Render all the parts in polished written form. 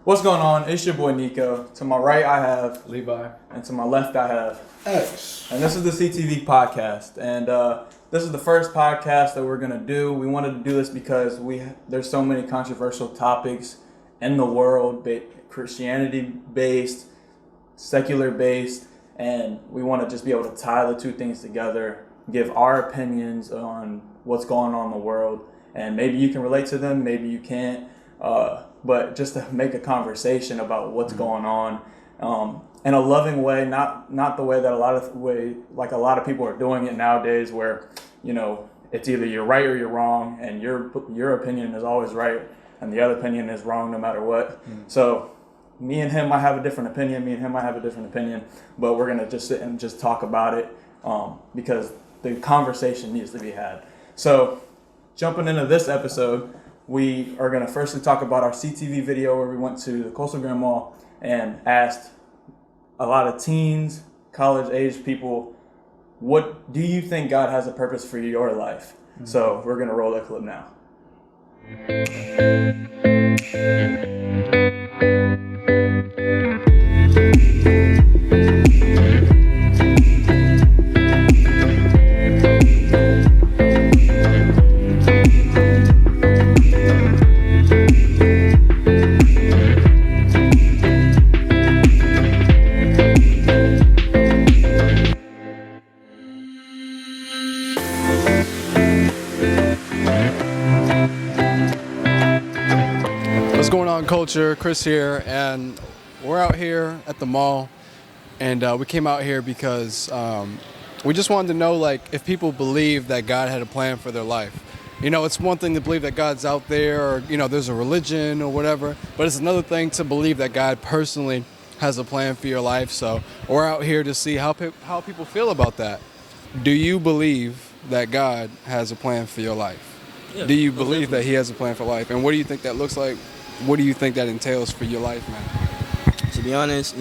What's going on? It's your boy Nico. To my right I have Levi. And to my left I have X. And this is the CTV Podcast. And this is the first podcast that we're going to do. We wanted to do this because there's so many controversial topics in the world, Christianity-based, secular-based, and we want to just be able to tie the two things together, give our opinions on what's going on in the world. And maybe you can relate to them, maybe you can't. But just to make a conversation about what's going on in a loving way, not the way that a lot of people are doing it nowadays, where it's either you're right or you're wrong, and your opinion is always right and the other opinion is wrong no matter what. So me and him might have a different opinion, but we're gonna just sit and just talk about it because the conversation needs to be had. So jumping into this episode, we are going to firstly talk about our CTV video where we went to the Coastal Grand Mall and asked a lot of teens, college-age people, what do you think God has a purpose for your life? Mm-hmm. So we're going to roll that clip now. What's going on, culture? Chris here, and we're out here at the mall, and we came out here because we just wanted to know, if people believe that God had a plan for their life. It's one thing to believe that God's out there, or there's a religion or whatever, but it's another thing to believe that God personally has a plan for your life. So we're out here to see how people feel about that. Do you believe that God has a plan for your life? Yeah, do you believe that He has a plan for life? And what do you think that looks like? What do you think that entails for your life, man? To be honest,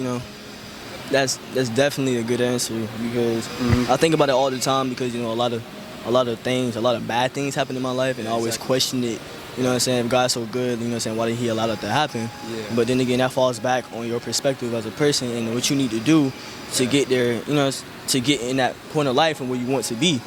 that's definitely a good answer, because I think about it all the time, because a lot of bad things happen in my life, and I always question it. If God's so good, why did He allow that to happen? Yeah. But then again, that falls back on your perspective as a person and what you need to do to get there, to get in that point of life and where you want to be.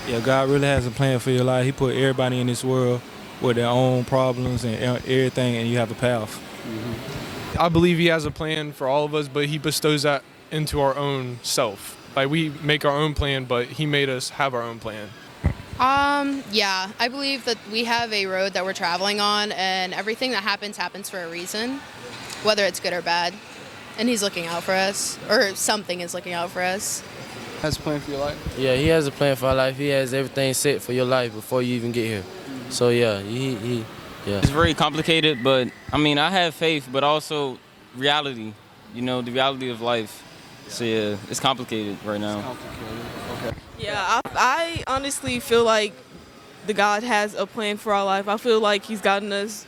Yeah, God really has a plan for your life. He put everybody in this world with their own problems and everything, and you have a path. Mm-hmm. I believe He has a plan for all of us, but He bestows that into our own self. We make our own plan, but He made us have our own plan. Yeah, I believe that we have a road that we're traveling on, and everything that happens for a reason, whether it's good or bad. And He's looking out for us, or something is looking out for us. Has a plan for your life? Yeah, He has a plan for our life. He has everything set for your life before you even get here. So yeah, he. It's very complicated, but I have faith, but also reality. The reality of life. So yeah, it's complicated right now. It's complicated. Okay. Yeah, I honestly feel like the God has a plan for our life. I feel like He's gotten us.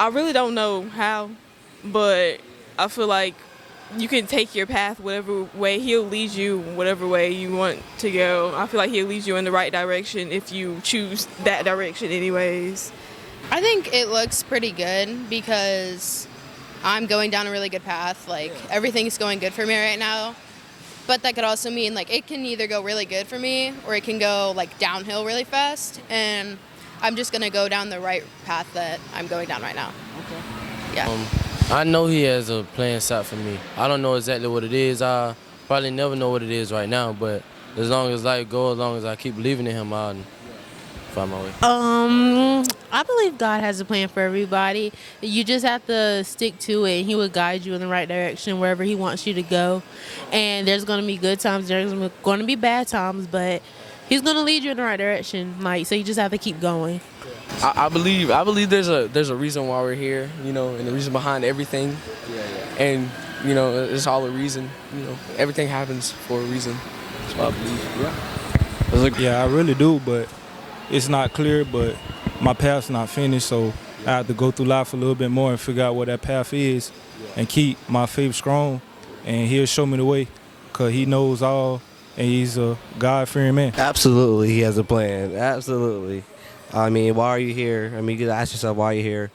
I really don't know how, but I feel like you can take your path whatever way. He'll lead you whatever way you want to go. I feel like He'll lead you in the right direction if you choose that direction anyways. I think it looks pretty good because I'm going down a really good path. Everything's going good for me right now. But that could also mean it can either go really good for me or it can go downhill really fast. And I'm just going to go down the right path that I'm going down right now. Okay. Yeah. I know He has a plan set for me. I don't know exactly what it is. I probably never know what it is right now, but as long as life goes, as long as I keep believing in Him, I'll find my way. I believe God has a plan for everybody. You just have to stick to it, and He will guide you in the right direction wherever He wants you to go. And there's going to be good times, there's going to be bad times, but He's going to lead you in the right direction. So you just have to keep going. I believe there's a reason why we're here, and the reason behind everything. Yeah. And it's all a reason. Everything happens for a reason. That's what I believe. Yeah, I really do, but it's not clear. But my path's not finished, so I have to go through life a little bit more and figure out what that path is, and keep my faith strong. And He'll show me the way, because He knows all, and He's a God-fearing man. Absolutely, He has a plan. Absolutely. Why are you here? You gotta ask yourself why you're here.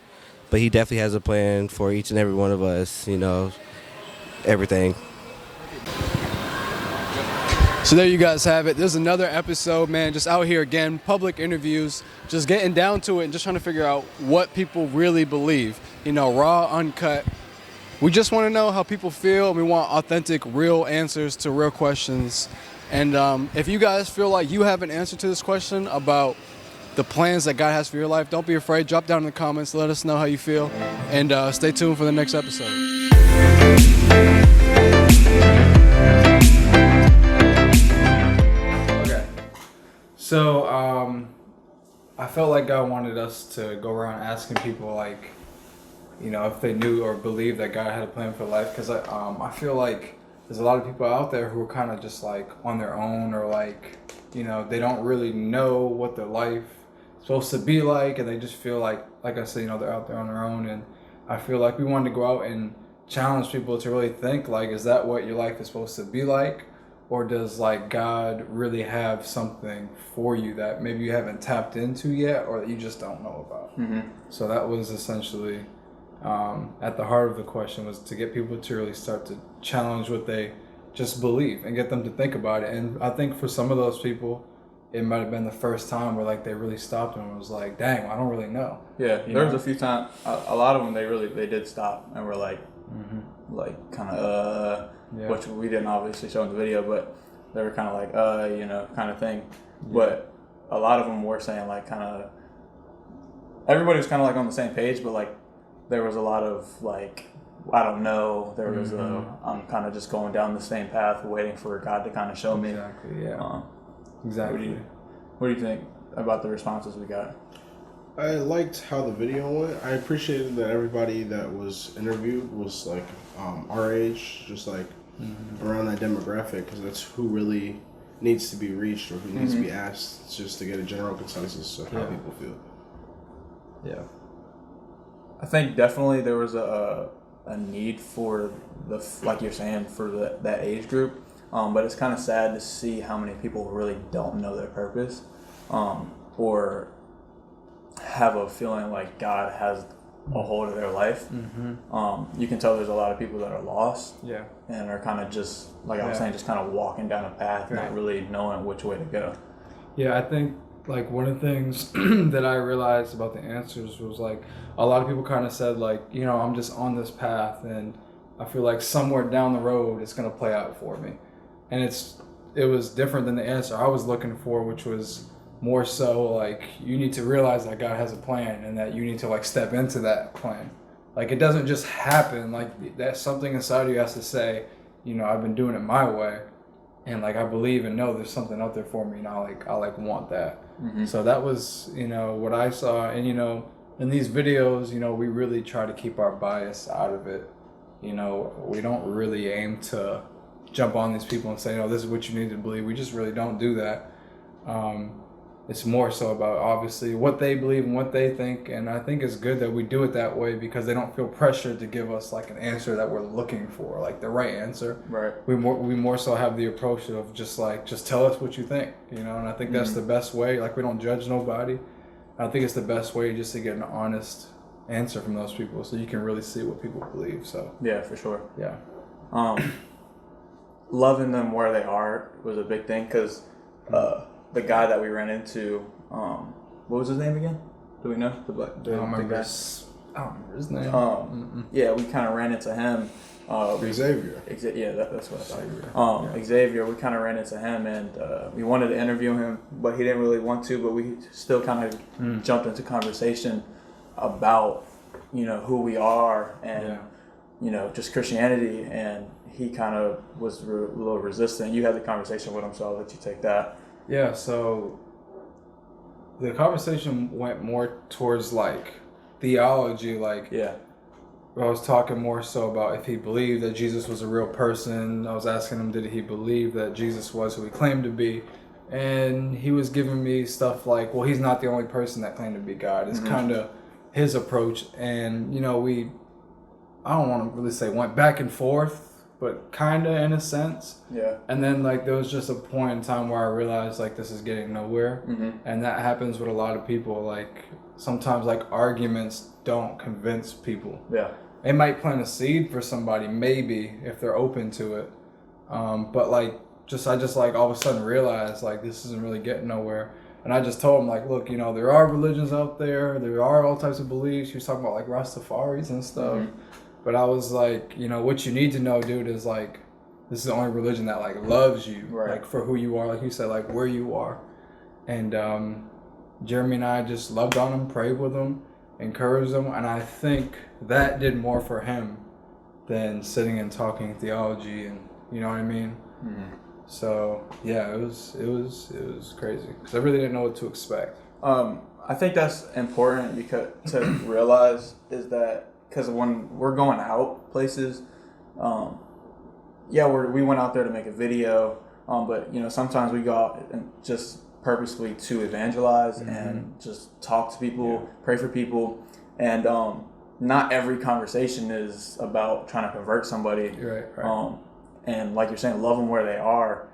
but he definitely has a plan for each and every one of us, you know, everything. So there you guys have it. There's another episode, man, just out here again, public interviews, just getting down to it and just trying to figure out what people really believe. You know, raw, uncut. We just want to know how people feel. We want authentic, real answers to real questions. And if you guys feel like you have an answer to this question about the plans that God has for your life, don't be afraid. Drop down in the comments. Let us know how you feel. And stay tuned for the next episode. So, I felt like God wanted us to go around asking people, like, you know, if they knew or believed that God had a plan for life. Because I feel like there's a lot of people out there who are kind of just, like, on their own, or, like, you know, they don't really know what their life is supposed to be like. And they just feel like I said, you know, they're out there on their own. And I feel like we wanted to go out and challenge people to really think, like, is that what your life is supposed to be like? Or does, like, God really have something for you that maybe you haven't tapped into yet, or that you just don't know about? Mm-hmm. So that was essentially at the heart of the question, was to get people to really start to challenge what they just believe and get them to think about it. And I think for some of those people, it might have been the first time where, like, they really stopped and was like, dang, I don't really know. Yeah, there was a few times, a lot of them, they did stop and were like, like, kind of, which we didn't obviously show in the video, but they were kind of like, you know, kind of thing. Yeah. But a lot of them were saying, like, kind of, everybody was kind of like on the same page, but, like, there was a lot of, like, I don't know. There was I'm kind of just going down the same path, waiting for God to kind of show me. Exactly, yeah. Exactly. What do you think about the responses we got? I liked how the video went. I appreciated that everybody that was interviewed was, like, our age, just, like, around that demographic, because that's who really needs to be reached, or who needs to be asked, just to get a general consensus of how people feel. Yeah. I think definitely there was a need for like you're saying, for that age group, but it's kind of sad to see how many people really don't know their purpose, or have a feeling like God has a hold of their life. You can tell there's a lot of people that are lost, and are kind of just, like I was saying, just kind of walking down a path, not really knowing which way to go. Yeah, I think, like, one of the things that I realized about the answers was, like, a lot of people kind of said, like, you know, I'm just on this path, and I feel like somewhere down the road it's going to play out for me. And it was different than the answer I was looking for, which was more so, like, you need to realize that God has a plan, and that you need to, like, step into that plan. Like, it doesn't just happen. Like, that's something inside of you has to say, you know, I've been doing it my way, and, like, I believe and know there's something out there for me, and I want that. So that was, you know, what I saw. And, you know, in these videos, you know, we really try to keep our bias out of it. You know, we don't really aim to jump on these people and say, no, this is what you need to believe. We just really don't do that. It's more so about, obviously, what they believe and what they think. And I think it's good that we do it that way, because they don't feel pressured to give us, like, an answer that we're looking for, like the right answer. Right. We more so have the approach of just tell us what you think, you know. And I think that's the best way. Like, we don't judge nobody. I think it's the best way just to get an honest answer from those people, so you can really see what people believe. So yeah, for sure. Yeah. Loving them where they are was a big thing, because the guy that we ran into, what was his name again? Do we know? I don't remember his name. Yeah, we kind of ran into him. Xavier. Yeah, that's what I thought. Xavier, we kind of ran into him, and we wanted to interview him, but he didn't really want to, but we still kind of jumped into conversation about, you know, who we are, and, you know, just Christianity, and he kind of was a little resistant. You had the conversation with him, so I'll let you take that. Yeah, so the conversation went more towards, like, theology. Like, I was talking more so about if he believed that Jesus was a real person. I was asking him, did he believe that Jesus was who he claimed to be? And he was giving me stuff like, well, he's not the only person that claimed to be God. It's kind of his approach. And, you know, I don't want to really say went back and forth, but kind of in a sense. Yeah. And then like there was just a point in time where I realized like this is getting nowhere. And that happens with a lot of people. Like sometimes like arguments don't convince people. Yeah. It might plant a seed for somebody, maybe, if they're open to it. But like I just like all of a sudden realized like this isn't really getting nowhere. And I just told him like, look, you know, there are religions out there. There are all types of beliefs. He was talking about like Rastafaris and stuff. But I was like, you know, what you need to know, dude, is like, this is the only religion that like loves you, like for who you are, like you said, like where you are. And Jeremy and I just loved on him, prayed with him, encouraged him, and I think that did more for him than sitting and talking theology, and you know what I mean. So yeah, it was crazy because I really didn't know what to expect. I think that's important because to realize is that because when we're going out places, we went out there to make a video, but you know sometimes we go out and just purposefully to evangelize and just talk to people, pray for people, and not every conversation is about trying to convert somebody. Right. And like you're saying, love them where they are.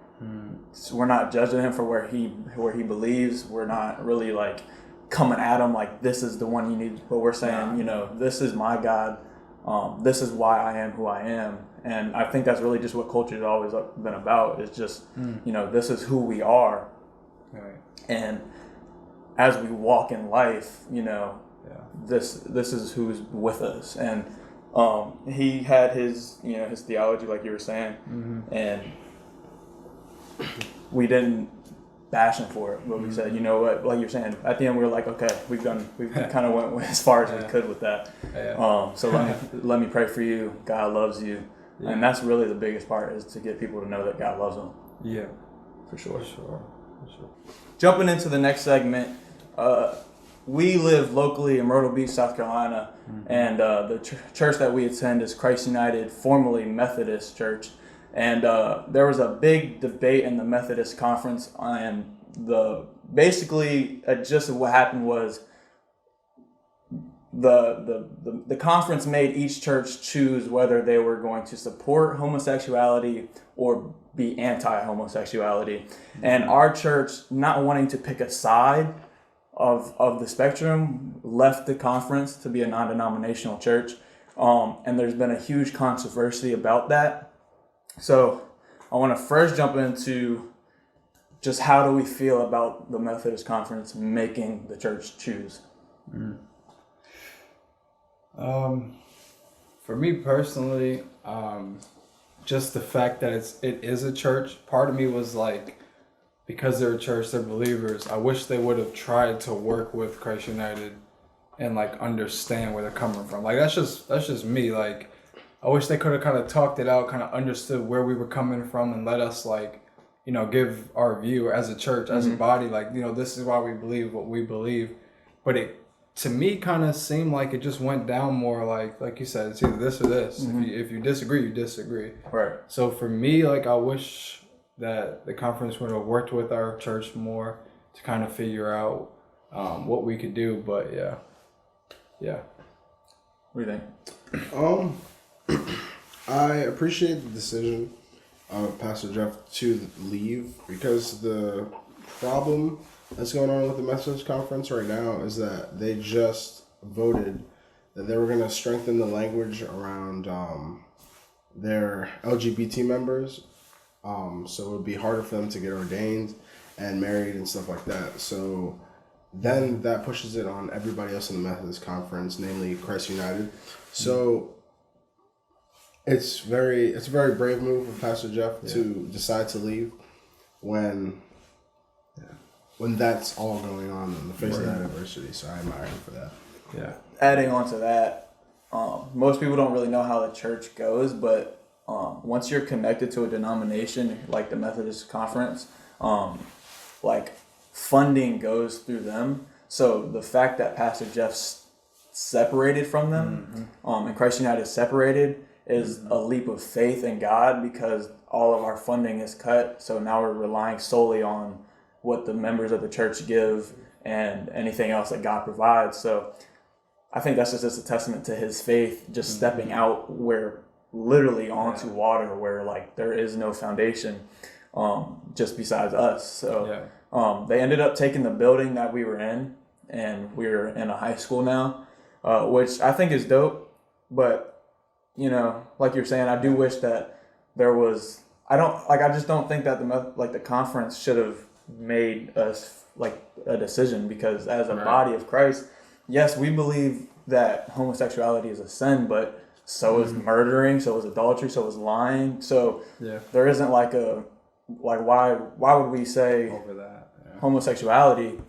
So we're not judging him for where he believes. We're not really like coming at him like this is the one you need. But we're saying, you know, this is my God. This is why I am who I am. And I think that's really just what culture has always been about. Is just you know, this is who we are. Right. And as we walk in life, you know, this is who's with us. And he had his theology, like you were saying, and we didn't bash him for it, but we said, you know what, like you're saying, at the end we were like, okay, we kind of went as far as we could with that. So let me pray for you. God loves you, and that's really the biggest part, is to get people to know that God loves them. Yeah, for sure. For sure. Jumping into the next segment, we live locally in Myrtle Beach, South Carolina, and the church that we attend is Christ United, formerly Methodist Church. And there was a big debate in the Methodist Conference, and just what happened was the conference made each church choose whether they were going to support homosexuality or be anti-homosexuality. And our church, not wanting to pick a side of the spectrum, left the conference to be a non-denominational church. And there's been a huge controversy about that. So I want to first jump into just how do we feel about the Methodist Conference making the church choose? For me personally, just the fact that it is a church, part of me was like, because they're a church, they're believers, I wish they would have tried to work with Christ United and like understand where they're coming from. Like that's just me. Like I wish they could have kind of talked it out, kind of understood where we were coming from, and let us like, you know, give our view as a church, as a body, like, you know, this is why we believe what we believe. But it, to me, kind of seemed like it just went down more like you said, it's either this or this. If you disagree, you disagree. Right. So for me, like, I wish that the conference would have worked with our church more to kind of figure out what we could do. But yeah. What do you think? I appreciate the decision of Pastor Jeff to leave, because the problem that's going on with the Methodist Conference right now is that they just voted that they were going to strengthen the language around their LGBT members. So it would be harder for them to get ordained and married and stuff like that. So then that pushes it on everybody else in the Methodist Conference, namely Christ United. So it's a very brave move of Pastor Jeff to decide to leave when that's all going on in the face of that adversity. So I admire him for that. Yeah. Adding on to that, most people don't really know how the church goes, but once you're connected to a denomination like the Methodist Conference, like funding goes through them. So the fact that Pastor Jeff's separated from them, and Christ United is separated, is a leap of faith in God, because all of our funding is cut. So now we're relying solely on what the members of the church give and anything else that God provides. So I think that's just a testament to his faith, just stepping out where literally onto water where like there is no foundation just besides us. So they ended up taking the building that we were in, and we're in a high school now, which I think is dope. But, you know, like you're saying, I do wish that there was, I just don't think that the conference should have made us like a decision, because as a body of Christ, yes, we believe that homosexuality is a sin, but so is murdering, so is adultery, so is lying. So there isn't like why would we say over that homosexuality,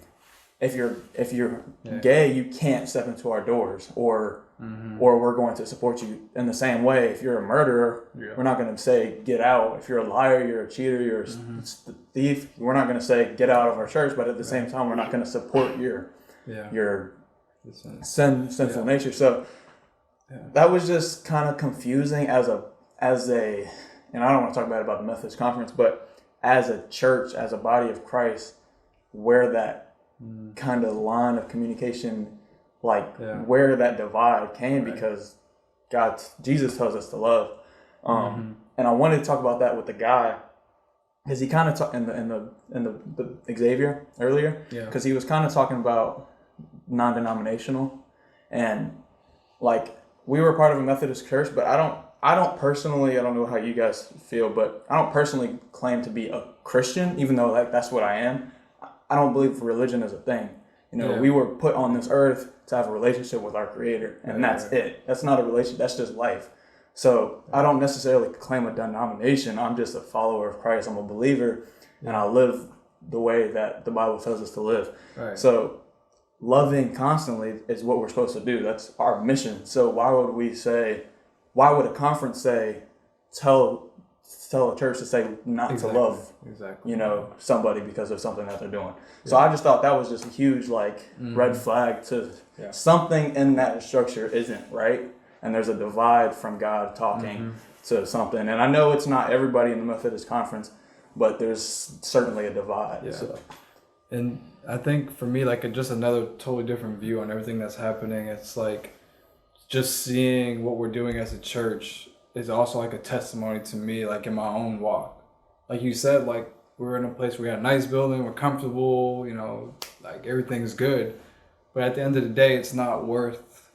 if you're gay, you can't step into our doors, or we're going to support you in the same way. If you're a murderer, we're not going to say get out. If you're a liar, you're a cheater, you're a thief, we're not going to say get out of our church. But at the same time, we're not going to support your sinful nature. So that was just kind of confusing as a, and I don't want to talk bad about the Methodist Conference, but as a church, as a body of Christ, where that kind of line of communication, where that divide came, because Jesus tells us to love. And I wanted to talk about that with the guy, because he kind of talked in the Xavier earlier, because he was kind of talking about non-denominational, and like we were part of a Methodist church, but I don't personally, I don't know how you guys feel, but I don't personally claim to be a Christian, even though like that's what I am. I don't believe religion is a thing. You know, we were put on this earth to have a relationship with our Creator, and that's it. That's not a relationship. That's just life. So I don't necessarily claim a denomination. I'm just a follower of Christ. I'm a believer, and I live the way that the Bible tells us to live. Right. So loving constantly is what we're supposed to do. That's our mission. So why would a conference say, tell a church to say not to love, somebody because of something that they're doing? So I just thought that was just a huge red flag to something in that structure isn't right, and there's a divide from God talking to something. And I know it's not everybody in the Methodist Conference, but there's certainly a divide. Yeah. So. And I think for me, just another totally different view on everything that's happening. It's like just seeing what we're doing as a church is also like a testimony to me, in my own walk. Like you said, we're in a place where we got a nice building, we're comfortable, everything's good. But at the end of the day, it's not worth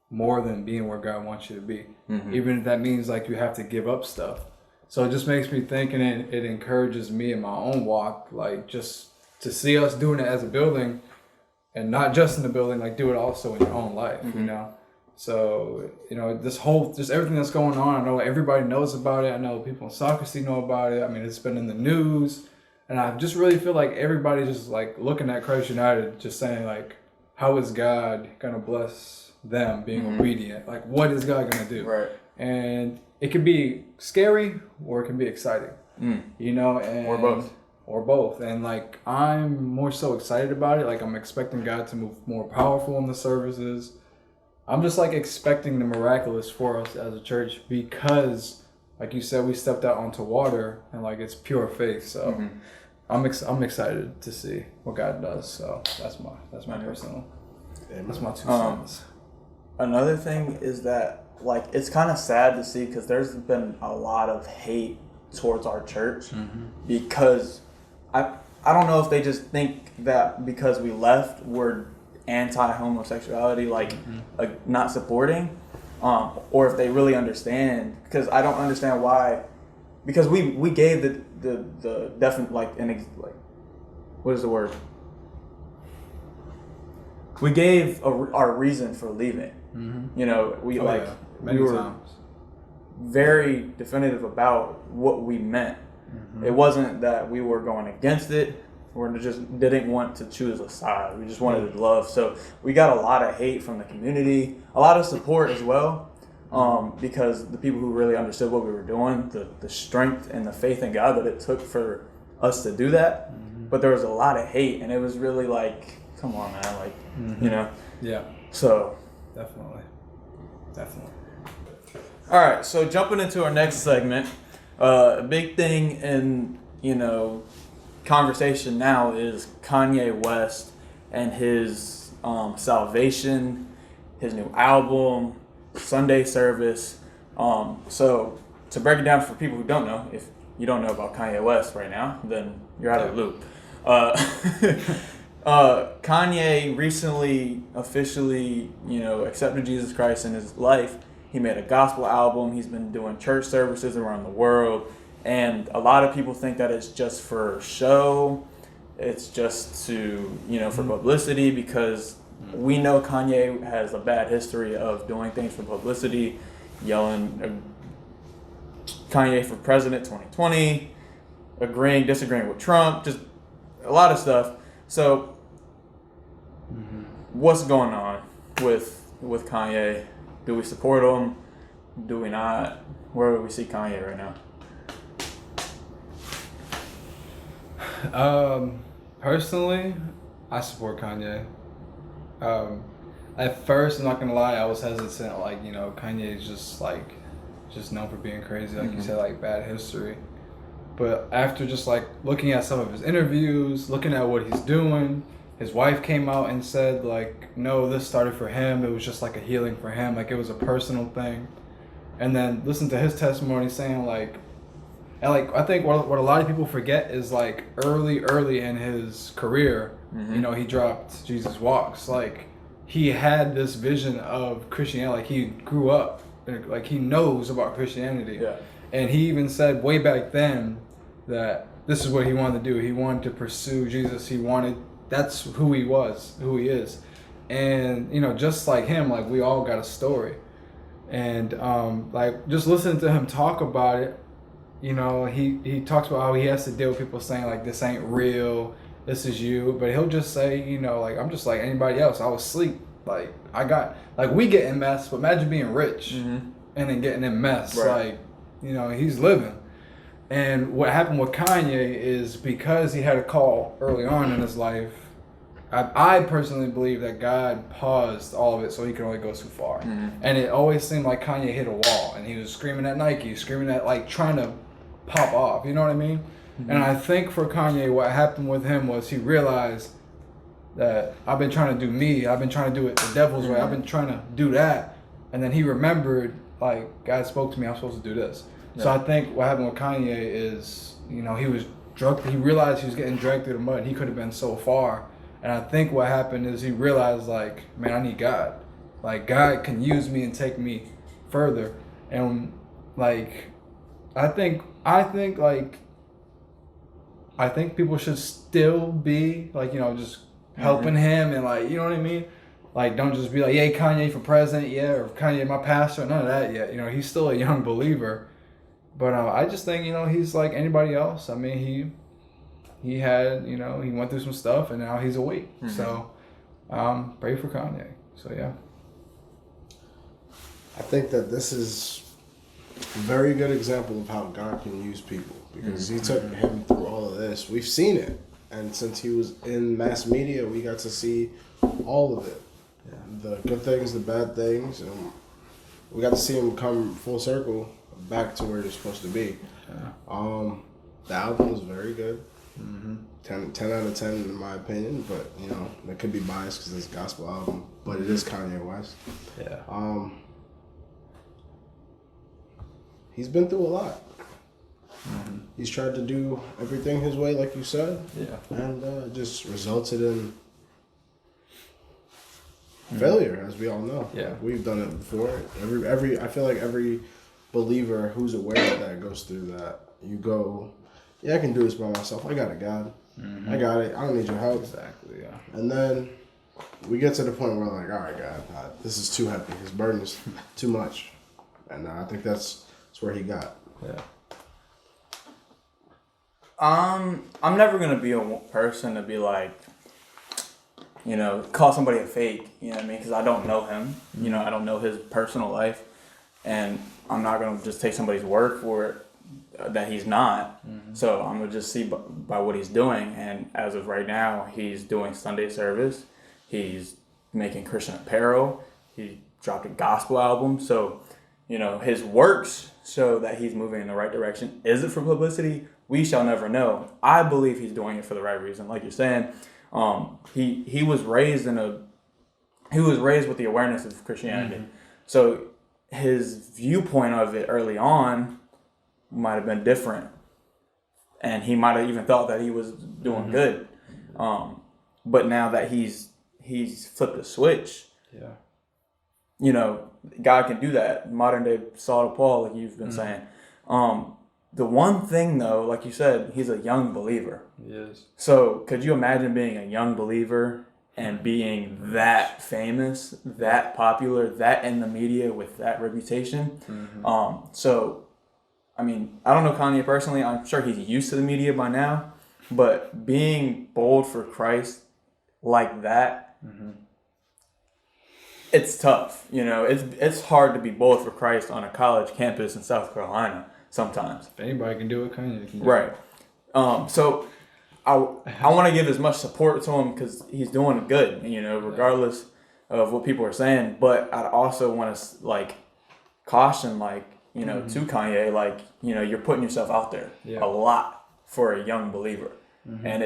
more than being where God wants you to be. Even if that means you have to give up stuff. So it just makes me think, and it encourages me in my own walk, just to see us doing it as a building, and not just in the building, do it also in your own life, you know? So, just everything that's going on, I know everybody knows about it. I know people in Soccer City know about it. I mean, it's been in the news. And I just really feel like everybody just looking at Christ United, just saying how is God going to bless them being obedient? What is God going to do? Right. And it can be scary or it can be exciting, and or both. And I'm more so excited about it. I'm expecting God to move more powerful in the services. I'm just expecting the miraculous for us as a church, because like you said, we stepped out onto water, and it's pure faith. So I'm excited to see what God does. So that's my personal, that's my 2 cents. Another thing is that it's kind of sad to see, because there's been a lot of hate towards our church, because I don't know if they just think that because we left, we're anti-homosexuality, not supporting, or if they really understand, because I don't understand why, because we gave the definite what is the word? We gave our reason for leaving. We were times very definitive about what we meant. It wasn't that we were going against it. We just didn't want to choose a side. We just wanted to love. So we got a lot of hate from the community, a lot of support as well, because the people who really understood what we were doing, the strength and the faith in God that it took for us to do that. But there was a lot of hate, and it was really come on, man, Yeah. So. Definitely. All right, so jumping into our next segment, a big thing in, conversation now is Kanye West and his salvation, his new album, Sunday service. So to break it down for people who don't know, if you don't know about Kanye West right now, then you're out of the loop. Kanye recently officially, accepted Jesus Christ in his life. He made a gospel album. He's been doing church services around the world. And a lot of people think that it's just for show. It's just to, for publicity, because we know Kanye has a bad history of doing things for publicity, yelling Kanye for president 2020, disagreeing with Trump, just a lot of stuff. So what's going on with Kanye? Do we support him? Do we not? Where do we see Kanye right now? Personally, I support Kanye. At first, I'm not gonna lie, I was hesitant. Like, Kanye is just known for being crazy, like you said, like bad history. But after just like looking at some of his interviews, looking at what he's doing, his wife came out and said like, no, this started for him. It was just like a healing for him. Like it was a personal thing. And then listen to his testimony saying like, and like I think what a lot of people forget is like early in his career, he dropped Jesus Walks. Like he had this vision of Christianity. Like he grew up, like he knows about Christianity. Yeah. And he even said way back then that this is what he wanted to do. He wanted to pursue Jesus. That's who he was, who he is. And, just like him, like we all got a story. And like just listening to him talk about it, he talks about how he has to deal with people saying like, this ain't real, this is you. But he'll just say, like, I'm just like anybody else. I was asleep. Like we get in mess, but imagine being rich and then getting in mess. Right. Like, he's living. And what happened with Kanye is because he had a call early on in his life, I personally believe that God paused all of it so he could only go so far. And it always seemed like Kanye hit a wall and he was screaming at Nike, screaming at like trying to pop off, you know what I mean? And I think for Kanye, what happened with him was he realized that I've been trying to do me, I've been trying to do it the devil's way, I've been trying to do that. And then he remembered, like, God spoke to me, I'm supposed to do this. Yeah. So I think what happened with Kanye is, he was drugged, he realized he was getting dragged through the mud, he could have been so far. And I think what happened is he realized, like, man, I need God. Like, God can use me and take me further. And, like, I think people should still be, like, just helping him and, like, you know what I mean? Like, don't just be like, yeah, Kanye for president, yeah, or Kanye my pastor, none of that yet. He's still a young believer. But I just think, he's like anybody else. I mean, he had, he went through some stuff and now he's awake. So pray for Kanye. So, yeah. I think that this is a very good example of how God can use people, because he took him through all of this. We've seen it. And since he was in mass media, we got to see all of it. Yeah. The good things, the bad things. And we got to see him come full circle back to where he's supposed to be. Yeah. The album was very good. 10 out of 10 in my opinion, but that could be biased because it's a gospel album, but it is Kanye West. Yeah. He's been through a lot. He's tried to do everything his way, like you said. Yeah. And it just resulted in failure, as we all know. Yeah. We've done it before. I feel like every believer who's aware of that goes through that. You go, yeah, I can do this by myself. I got it, God. I got it. I don't need your help. Exactly, yeah. And then we get to the point where we're like, all right, God, this is too heavy. His burden is too much. And I think that's where he got. Yeah. I'm never going to be a person to be like, call somebody a fake, you know what I mean? Because I don't know him. I don't know his personal life. And I'm not going to just take somebody's word for it that he's not. So I'm going to just see by what he's doing. And as of right now, he's doing Sunday service. He's making Christian apparel. He dropped a gospel album. So, his works show that he's moving in the right direction. Is it for publicity? We shall never know. I believe he's doing it for the right reason. Like you're saying, he was raised with the awareness of Christianity. So his viewpoint of it early on might have been different, and he might have even thought that he was doing good. But now that he's flipped a switch, God can do that. Modern day Saul to Paul, like you've been saying. The one thing though, like you said, he's a young believer. Yes. So could you imagine being a young believer and being that famous, that popular, that in the media with that reputation? So, I mean, I don't know Kanye personally. I'm sure he's used to the media by now, but being bold for Christ like that, it's tough. It's hard to be bold for Christ on a college campus in South Carolina sometimes. If anybody can do it, Kanye can do it. Right. So I want to give as much support to him because he's doing good, regardless of what people are saying. But I'd also want to caution, to Kanye, you're putting yourself out there a lot for a young believer, and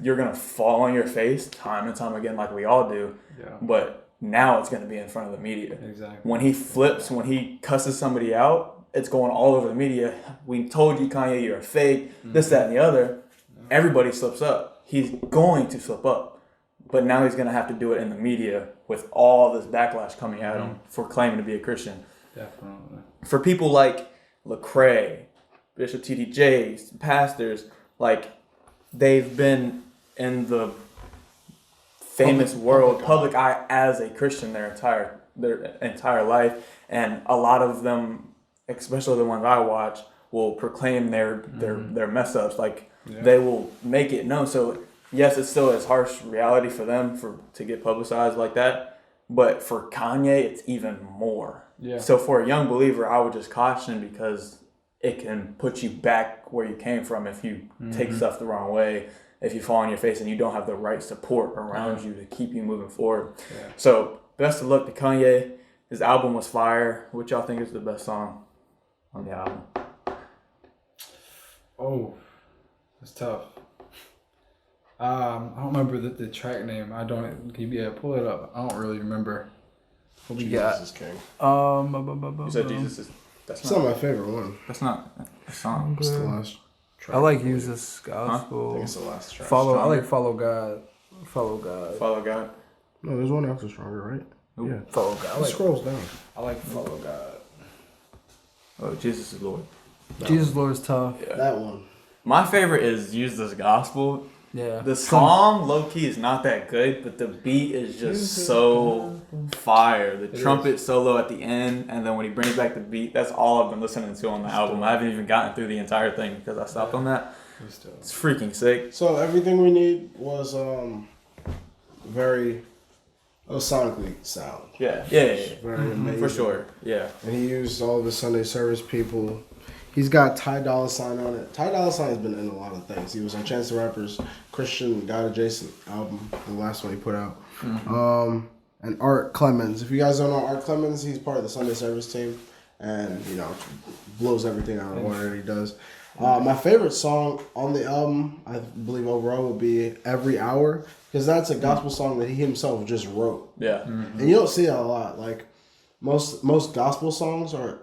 you're gonna fall on your face time and time again, like we all do. Yeah. But now it's gonna be in front of the media. Exactly. When he flips, when he cusses somebody out, it's going all over the media. We told you, Kanye, you're a fake. This, that, and the other. Everybody slips up. He's going to slip up. But now he's going to have to do it in the media with all this backlash coming at him for claiming to be a Christian. Definitely. For people like Lecrae, Bishop T.D. Jakes, pastors, they've been in the famous public eye as a Christian their entire life. And a lot of them, especially the ones I watch, will proclaim their mess ups. They will make it known. So yes, it's still as harsh reality for them to get publicized like that. But for Kanye, it's even more. Yeah. So for a young believer, I would just caution because it can put you back where you came from if you take stuff the wrong way, if you fall on your face and you don't have the right support around you to keep you moving forward. Yeah. So best of luck to Kanye. His album was fire. What y'all think is the best song on the album? Oh, it's tough. I don't remember the track name. Pull it up. I don't really remember. What we got? Jesus is King. You said Jesus is. That's not my favorite one. That's not a song. It's the last track. I like Jesus Gospel. I think it's the last track. I like Follow God. Follow God. Follow God. No, there's one after Stronger, right? Ooh. Yeah. Follow God. It scrolls down. I like Follow God. Oh, Jesus is Lord. Jesus Lord is tough. Yeah. That one. My favorite is Use This Gospel. Yeah. The song, low key, is not that good, but the beat is just so fire. The trumpet solo at the end, and then when he brings back the beat, that's all I've been listening to on the album. I haven't even gotten through the entire thing because I stopped on that. It's freaking sick. So Everything We Need was very sonically sound. Yeah. Very amazing. For sure. Yeah. And he used all of his Sunday service people. He's got Ty Dolla $ign on it. Ty Dolla $ign has been in a lot of things. He was on Chance the Rapper's Christian God Adjacent album, the last one he put out. And Art Clemens. If you guys don't know Art Clemens, he's part of the Sunday service team. And, blows everything out of the water that he does. My favorite song on the album, I believe overall, would be Every Hour. Because that's a gospel song that he himself just wrote. Yeah. And you don't see that a lot. Most gospel songs are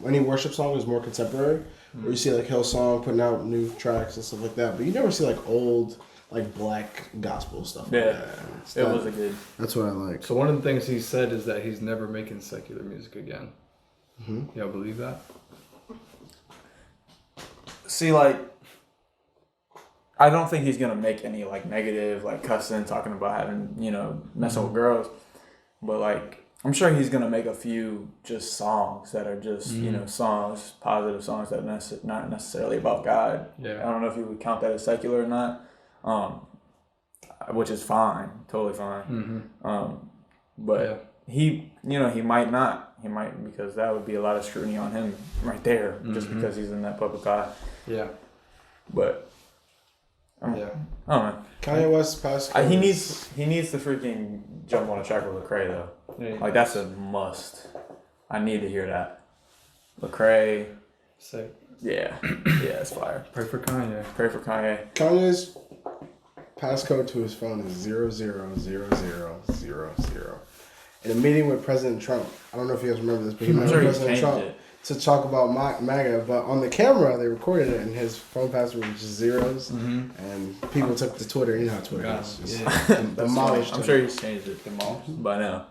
any worship song is more contemporary, where you see Hillsong putting out new tracks and stuff like that. But you never see old black gospel stuff. Yeah, it was a good. That's what I like. So one of the things he said is that he's never making secular music again. Y'all believe that? See, I don't think he's gonna make any negative cussing, talking about having messing with girls, but I'm sure he's gonna make a few just songs that are just songs, positive songs that are not necessarily about God. Yeah. I don't know if you would count that as secular or not, which is fine, totally fine. But he might not. He might, because that would be a lot of scrutiny on him right there, just because he's in that public eye. Yeah. But I don't know. Kanye West passed. He needs to freaking jump on a track with Lecrae though. Yeah, that's a must. I need to hear that. Lecrae. Sick. Yeah, it's fire. Pray for Kanye. Pray for Kanye. Kanye's passcode to his phone is 000000. in a meeting with President Trump. I don't know if you guys remember this, but he met with sure President Trump to talk about MAGA. But on the camera, they recorded it, and his phone password was just zeros. And people took to Twitter. You know how Twitter is. Just demolished. I'm sure he's changed it by now.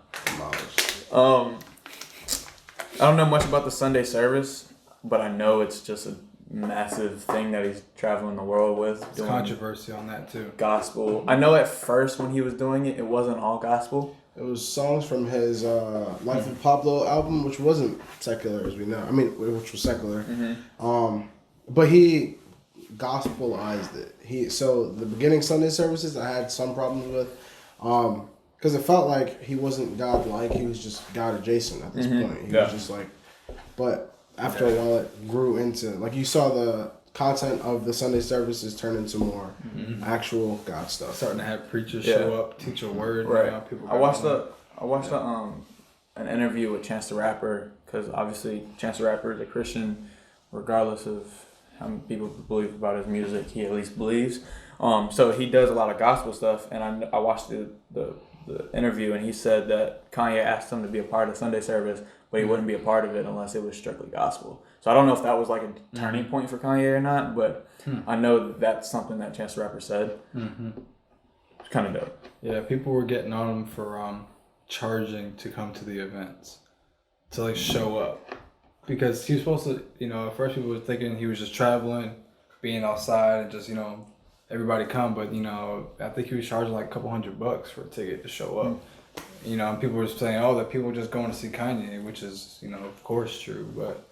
I don't know much about the Sunday service, but I know it's just a massive thing that he's traveling the world with. There's controversy on that too. Gospel. I know at first when he was doing it, it wasn't all gospel. It was songs from his Life of Pablo album, which wasn't secular as we know. I mean, which was secular. But he gospelized it. So the beginning Sunday services, I had some problems with. Because it felt like he wasn't God-like. He was just God-adjacent at this point. He was just like... But after a while, it grew into... Like, you saw the content of the Sunday services turn into more actual God stuff. Starting to have preachers show up, teach a word. Right. You know, people I watched an interview with Chance the Rapper, because obviously Chance the Rapper is a Christian, regardless of how many people believe about his music. He at least believes. So he does a lot of gospel stuff, and I watched the interview, and he said that Kanye asked him to be a part of Sunday service, but he wouldn't be a part of it unless it was strictly gospel. So I don't know if that was like a turning point for Kanye or not, but I know that's something that Chance the Rapper said. It's kind of dope. Yeah, people were getting on him for charging to come to the events, to like show up, because he was supposed to, you know, at first people were thinking he was just traveling, being outside, and just, you know, everybody come, but you know, I think he was charging like a couple $100 for a ticket to show up. You know, and people were saying, "Oh, that people were just going to see Kanye," which is, you know, of course true. But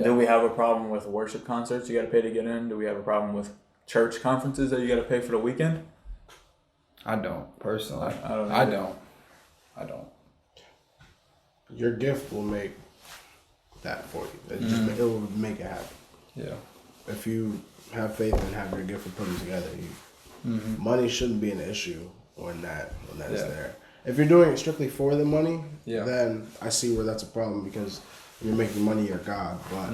do we have a problem with worship concerts you got to pay to get in? Do we have a problem with church conferences that you got to pay for the weekend? I don't personally. I don't. Your gift will make that for you. It will make it happen. Yeah. If you have faith and have your gift for putting together, money shouldn't be an issue when that is there. If you're doing it strictly for the money, then I see where that's a problem, because you're making money your God. But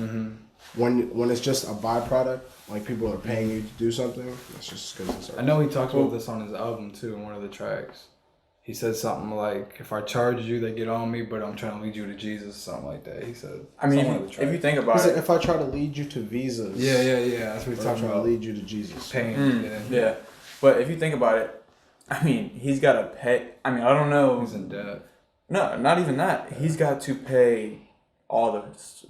when it's just a byproduct, like people are paying you to do something, that's just because it's. I know he talks about this on his album too, in one of the tracks. He said something like, "If I charge you, they get on me, but I'm trying to lead you to Jesus," something like that. He said. I mean, if you think about it, like, if I try to lead you to visas. Yeah. That's what he's talking about. To lead you to Jesus. Pain. Yeah, but if you think about it, I mean, he's got to pay. I mean, I don't know. He's in debt. No, not even that. He's got to pay all the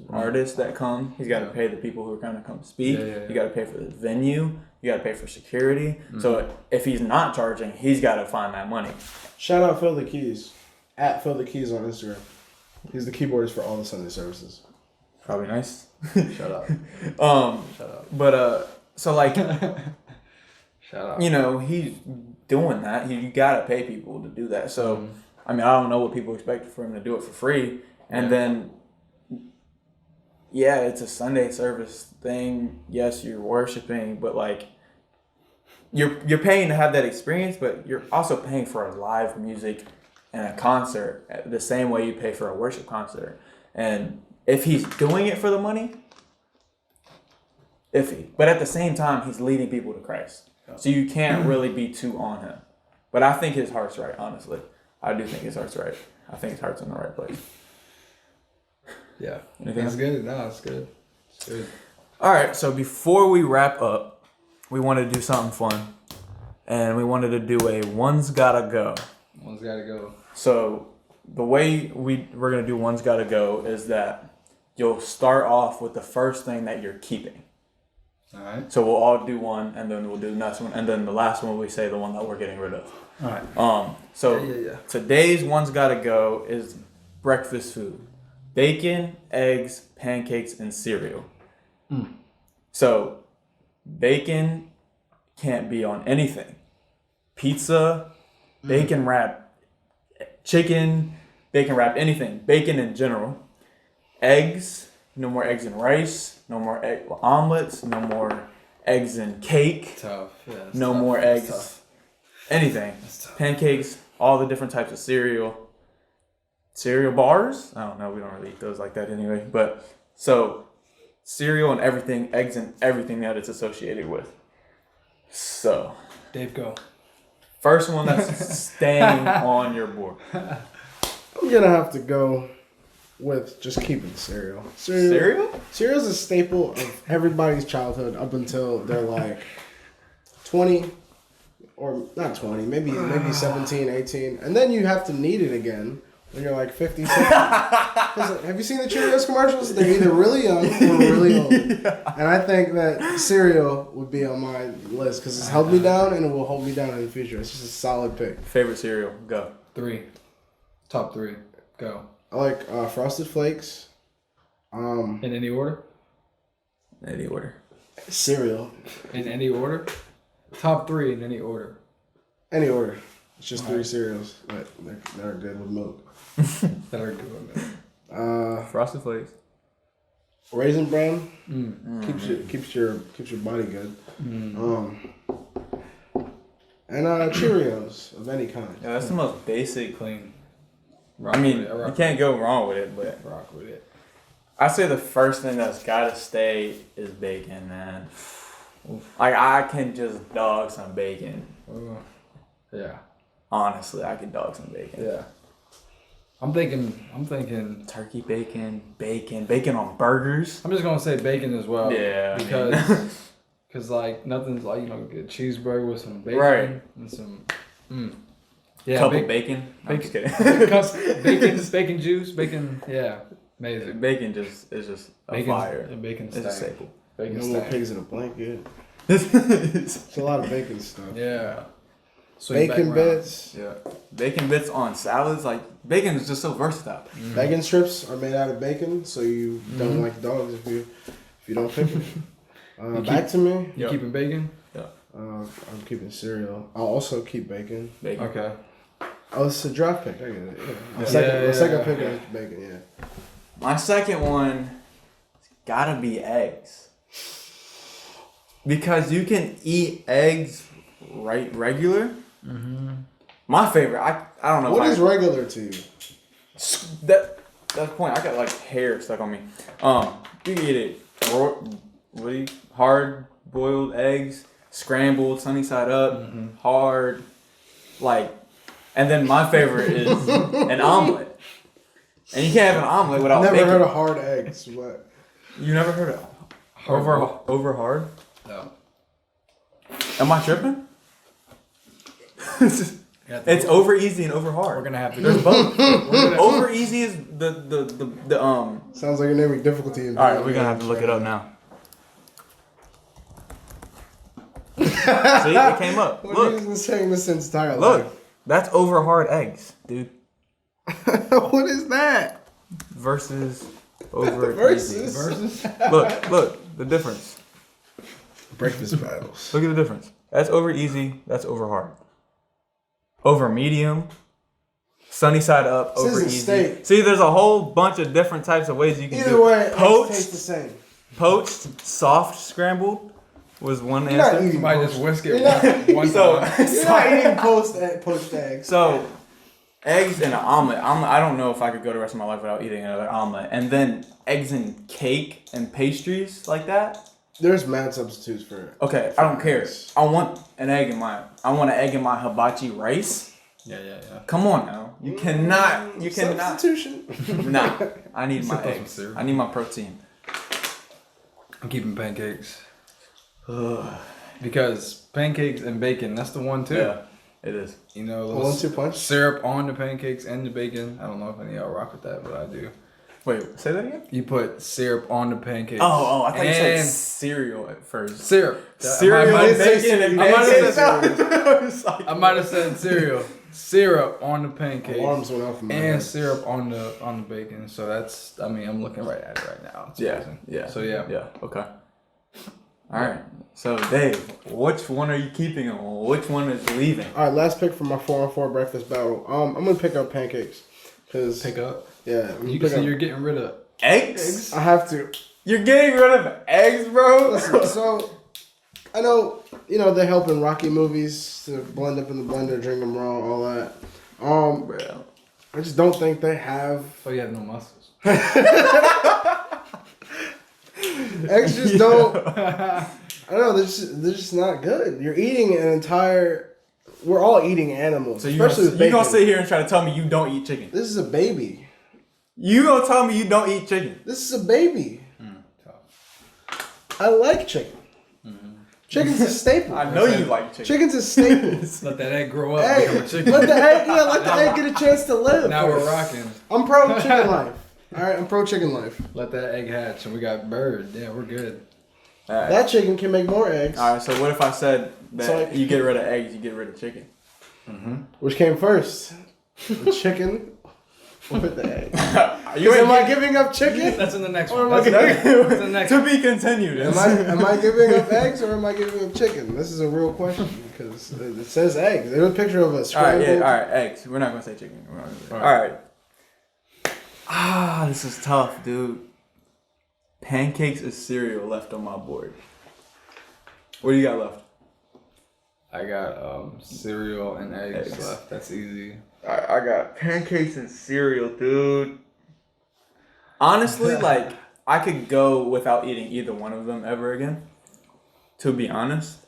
artists that come. He's got to pay the people who are going to come speak. You got to pay for the venue. You got to pay for security. So if he's not charging, he's got to find that money. Shout out Phil the Keys, at Phil the Keys on Instagram. He's the keyboardist for all the Sunday services. Probably nice. Shut up. Shut up. But so like, Shout out. You know, he's doing that. You gotta pay people to do that. So I mean, I don't know what people expect for him to do it for free. And then, it's a Sunday service thing. Yes, you're worshiping, but like, you're paying to have that experience, but you're also paying for a live music and a concert the same way you pay for a worship concert. And if he's doing it for the money, iffy. But at the same time, he's leading people to Christ. So you can't really be too on him. But I think his heart's right, honestly. I do think his heart's right. I think his heart's in the right place. Yeah. Anything That's else? good. No, it's good. It's good. All right, so before we wrap up, we wanted to do something fun. And we wanted to do a One's Gotta Go. One's Gotta Go. So the way we're going to do One's Gotta Go is that you'll start off with the first thing that you're keeping. All right. So we'll all do one, and then we'll do the next one, and then the last one we say the one that we're getting rid of. All right. So today's One's Gotta Go is breakfast food: bacon, eggs, pancakes, and cereal. So bacon can't be on anything. Pizza, bacon wrap, chicken, bacon wrap, anything. Bacon in general. Eggs. No more eggs and rice. No more egg omelets. No more eggs and cake. Tough. Yeah, no more eggs. Anything. Pancakes. All the different types of cereal. Cereal bars. I don't know. We don't really eat those like that anyway. But so cereal and everything. Eggs and everything that it's associated with. So. Dave, go. First one that's staying on your board. I'm gonna have to go with just keeping cereal. Cereal's a staple of everybody's childhood up until they're like 20, or not 20, maybe 17, 18, and then you have to need it again when you're like 50, 60. Have you seen the Cheerios commercials? They're either really young or really old. Yeah. And I think that cereal would be on my list because it's held me down and it will hold me down in the future. It's just a solid pick. Favorite cereal? Go. 3. Top 3. Go. I like Frosted Flakes. In any order? Any order. Cereal. In any order? Top 3 in any order. Any order. It's just 3 cereals that are good with milk. That are good with milk. Frosted Flakes. Raisin Bran. Keeps your body good. And Cheerios of any kind. Yeah, that's the most basic. Clean. I mean, you can't go wrong with it, but rock with it. I say the first thing that's gotta stay is bacon, man. Like I can just dog some bacon. Yeah. Honestly, I can dog some bacon. Yeah. I'm thinking turkey bacon on burgers. I'm just gonna say bacon as well. Yeah. Because like nothing's like, get a cheeseburger with some bacon. Right. And some yeah, cup of bacon. I'm just kidding. bacon juice, bacon, yeah. Amazing. Bacon is just a fire. And bacon it's a staple. Bacon no more pigs in a blanket. It's a lot of bacon stuff. Yeah. Bacon bits. Yeah. Bacon bits on salads. Like, bacon is just so versatile. Mm-hmm. Bacon strips are made out of bacon, so you don't like dogs if you don't pick it. Back to me. You keeping bacon? Yeah. I'm keeping cereal. I'll also keep bacon. Okay. Oh, it's a draft pick. I get it. Yeah. My second pick is bacon, yeah. My second one gotta be eggs. Because you can eat eggs regular. Mm-hmm. My favorite, I don't know. What is regular to you? That's the point. I got like hair stuck on me. You can eat it hard boiled eggs, scrambled, sunny side up, hard, like, and then my favorite is an omelet. And you can't have an omelet without bacon. Never heard of hard eggs. What? You never heard of over hard? No. Am I tripping? It's over easy and over hard. We're gonna have to. There's both. Over easy is the Sounds like you're naming difficulty. All right, we're gonna have to look it up now. See, it came up. Look, you've been saying this since entire life. Look, that's over hard eggs, dude. What is that? Versus over easy. Versus. Look, the difference. Breakfast battles. Look at the difference. That's over easy. That's over hard. Over medium. Sunny side up. Over easy. Steak. See, there's a whole bunch of different types of ways you can do it. Either way, poached, it tastes the same. Poached, soft, scrambled was one answer. You might just whisk it one time. You're not eating poached eggs. So, eggs and an omelet. I don't know if I could go the rest of my life without eating another omelet. And then eggs and cake and pastries like that. There's mad substitutes for it. Okay, I don't care. I want an egg in my hibachi rice. Yeah. Come on now. You cannot. Substitution. Nah. I need my eggs. I need my protein. I'm keeping pancakes. Because pancakes and bacon, that's the one too. Yeah, it is. You know, a 1-2 punch. Syrup on the pancakes and the bacon. I don't know if any of y'all rock with that, but I do. Wait, say that again? You put syrup on the pancakes. Oh, I thought you said cereal at first. Syrup. Cereal and bacon and pancakes. I might have said cereal. Syrup on the pancakes. Alarms went off in my head. And syrup on the bacon. So that's, I'm looking right at it right now. It's amazing. Yeah. So yeah. Yeah, okay. All right. So, Dave, which one are you keeping and which one is leaving? All right, last pick for my 4-on-4 breakfast battle. I'm going to pick up pancakes. Pick up? Yeah. You're getting rid of eggs? I have to. You're getting rid of eggs, bro? Listen, so, I know, they help in Rocky movies to blend up in the blender, drink them raw, all that. I just don't think they have... Oh, you have no muscles. Eggs just don't... I don't know, they're just not good. You're eating an entire we're all eating animals. So especially with you bacon. gonna sit here and try to tell me you don't eat chicken? This is a baby. You gonna tell me you don't eat chicken? This is a baby. I like chicken. Chicken's a staple. I know you like chicken. Chicken's a staple. Let that egg grow up. Hey, Become a chicken. let the egg get a chance to live. Now we're first. rocking. I'm pro chicken life. All right, I'm pro chicken life. Let that egg hatch, and we got bird. Yeah, we're good. All right. That chicken can make more eggs. All right. So what if I said that So, you get rid of eggs, you get rid of chicken? Which came first, the chicken or the egg? You Am I giving up chicken? That's in the next Or one. am I That's giving, the next To be continued. am I giving up eggs or am I giving up chicken? This is a real question because it says eggs. There's a picture of a All right. scrambled. Yeah. All right. Eggs. We're not gonna say chicken. All right. This is tough, dude. Pancakes is cereal left on my board. What do you got left? I got cereal and eggs left. That's easy. I got pancakes and cereal, dude. Honestly, like, I could go without eating either one of them ever again. To be honest.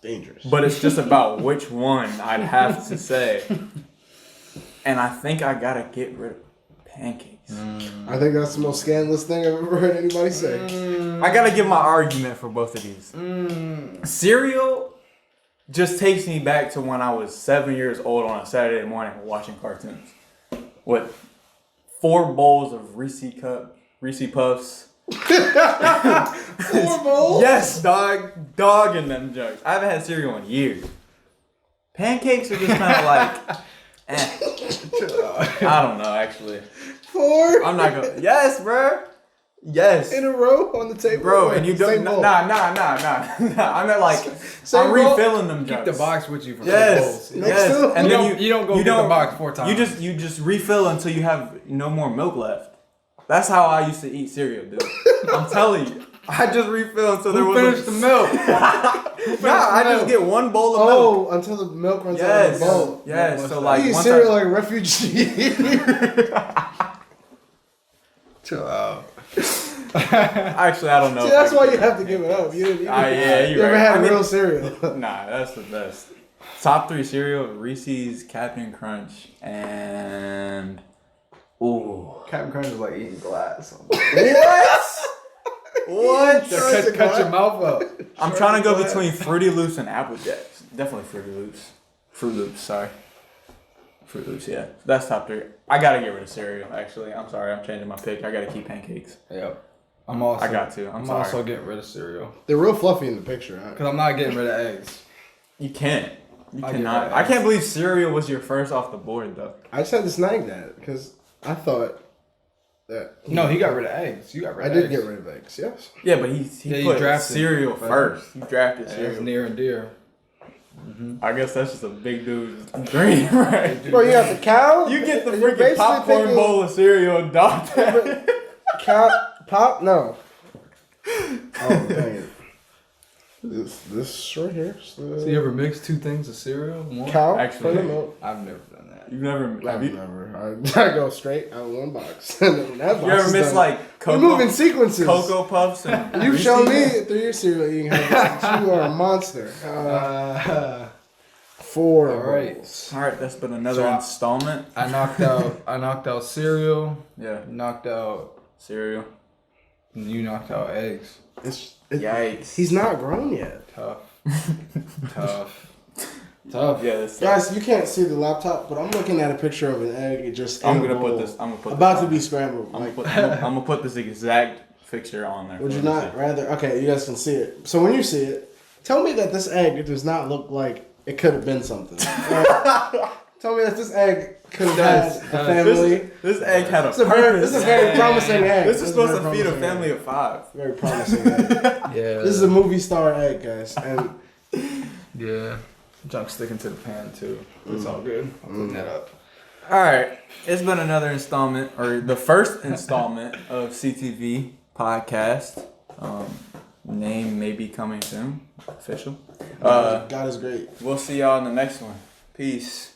Dangerous. But it's just about which one I'd have to say. And I think I gotta get rid of pancakes. I think that's the most scandalous thing I've ever heard anybody say. I gotta give my argument for both of these. Cereal just takes me back to when I was 7 years old on a Saturday morning watching cartoons. With 4 bowls of Reese Puffs. 4 bowls? Yes, dog in them jugs. I haven't had cereal in years. Pancakes are just kind of like, I don't know, actually. 4? I'm not gonna. Yes, bro. Yes. In a row on the table? Bro, and you don't. Same bowl? Nah. I meant like, Same I'm bowl? refilling them Keep jugs. the box with you for Yes. bowls. Yes. And then you don't go get the box 4 times. You just refill until you have no more milk left. That's how I used to eat cereal, dude. I'm telling you. I just refill until there was finished the milk? I just get 1 bowl of milk. Oh, until the milk runs out of the bowl. Yes. So like you eat once cereal like a refugee. Chill out. Actually, I don't know. See, that's why you have to give it up. You didn't. Yeah, you ever had real cereal? Nah, that's the best. Top 3 cereal: Reese's, Captain Crunch, and Captain Crunch is like eating glass. What? Cut your mouth up. I'm trying to go between Fruity Loops and Apple Jacks. Definitely Fruity Loops. Fruit Loops, sorry. Fruit Loops, yeah. That's top 3. I gotta get rid of cereal, actually. I'm sorry, I'm changing my pick. I gotta keep pancakes. Yep. I got to. I'm sorry. also getting rid of cereal. They're real fluffy in the picture, huh? Because I'm not getting rid of eggs. You can't. You I cannot. get I eggs. can't believe cereal was your first off the board, though. I just had to snag that because I thought that. No, he got rid of eggs. You got rid I of did eggs. get rid of eggs, yes. Yeah, but he you put drafted cereal first. He drafted That's cereal. near and dear. I guess that's just a big dude's dream, right? Bro, you got the cow. You get the and you're freaking basically popcorn thinking bowl of cereal and dog tag. Cow, pop? No. Oh, dang it. This right here. So you ever mix 2 things of cereal? in one? Cow Actually, for the milk. I've never done that. You've never. Have you? Never. I go straight out of one box. And then that box You ever is miss done. like You're moving sequences. Cocoa Puffs and You've shown me Reese's? through your cereal eating habits that you are a monster. 4 All right. bowls. All right, that's been another So installment. I knocked out cereal. Yeah, Knocked out. cereal. And you knocked out eggs. Yikes. He's not grown yet. Tough. Tough. Yeah, this Guys, you can't see the laptop, but I'm looking at a picture of an egg. It just I'm in a gonna bowl, put this. I'm gonna put. about this to on. be scrambled. I'm Like, gonna put this exact picture on there. would for you them to not see. rather? Okay, you guys can see it. So when you see it, tell me that this egg does not look like it could have been something. Right? Tell me that this egg could have had a family. This egg had a This is purpose. a very promising egg. This is supposed very to feed a promising family egg. of 5. Very promising egg. Yeah. This is a movie star egg, guys. And Yeah. Junk sticking to the pan too. It's all good. I'm putting that up. All right, it's been another installment, or the first installment of CTV Podcast. Name may be coming soon, official. God is great. We'll see y'all in the next one. Peace.